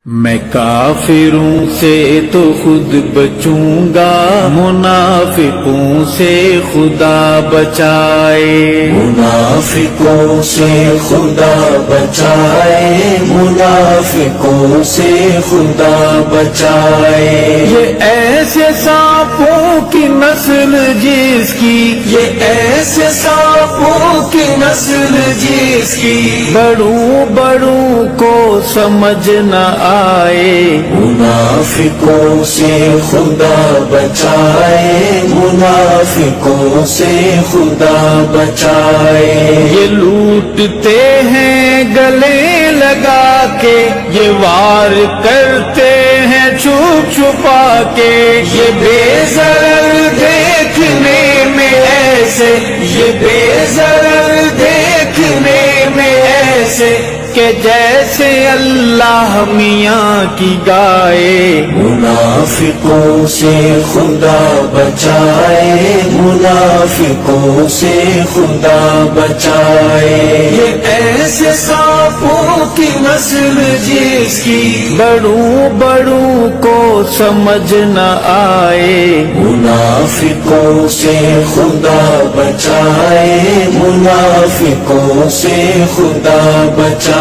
میں کافروں سے تو خود بچوں گا، منافقوں سے خدا بچائے، منافقوں سے خدا بچائے، منافقوں سے خدا بچائے۔ یہ ایسے سانپوں کی نسل جس کی، یہ ایسے سانپوں کی نسل جس کی بڑوں بڑوں کو سمجھ نہ آئے، منافقوں سے خدا بچائے، منافقوں سے خدا بچائے۔ یہ لوٹتے ہیں گلے لگا کے، یہ وار کرتے ہیں چھپ چھپا کے، یہ بے ضرر دیکھنے میں ایسے، یہ بے ضرر دیکھنے میں ایسے کہ جیسے اللہ میاں کی گائے۔ منافقوں سے خدا بچائے، منافقوں سے خدا بچائے۔ یہ ایسے سانپوں کی نسل جس کی بڑوں بڑوں کو سمجھ نہ آئے، منافقوں سے خدا بچائے، منافقوں سے خدا بچائے۔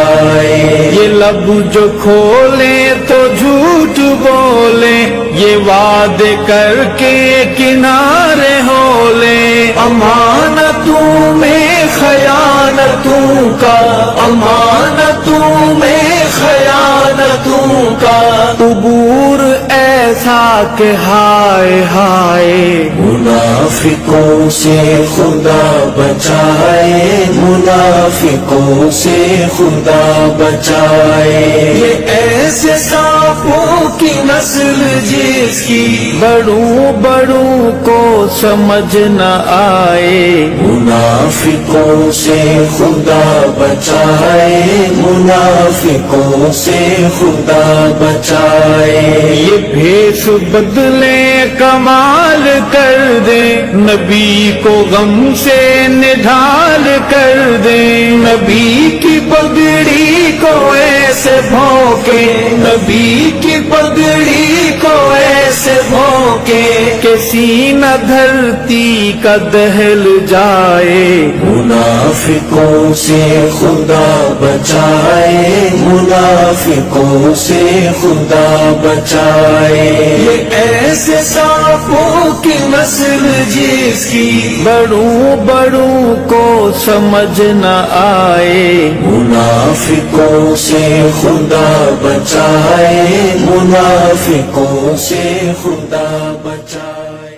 یہ لب جو کھولیں تو جھوٹ بولیں، یہ وعدے کر کے کنارے ہو لیں، امانتوں میں خیانتوں کا، امانتوں میں خیانتوں کا عبور ایسا کہ ہائے ہائے۔ منافقوں سے خدا بچائے، منافقوں سے خدا بچائے۔ یہ ایسے سانپوں کی نسل جس کی بڑوں بڑوں کو سمجھ نہ آئے، منافقوں سے خدا بچائے، منافقوں سے خدا بچائے۔ یہ بھیس بدلے کمال کر دے، نبی کو غم سے نڈھال کر دے، نبی کی پگڑی کو ایسے بھونکے، نبی کی پگڑی کو ایسے بھونکے کہ سینہ دھرتی کا دہل جائے۔ منافقوں سے خدا بچائے، منافقوں سے خدا بچائے۔ یہ ایسے سانپوں کی نسل جس کی بڑوں بڑوں کو سمجھ نہ آئے، منافقوں سے خدا بچائے، منافقوں سے خدا بچائے۔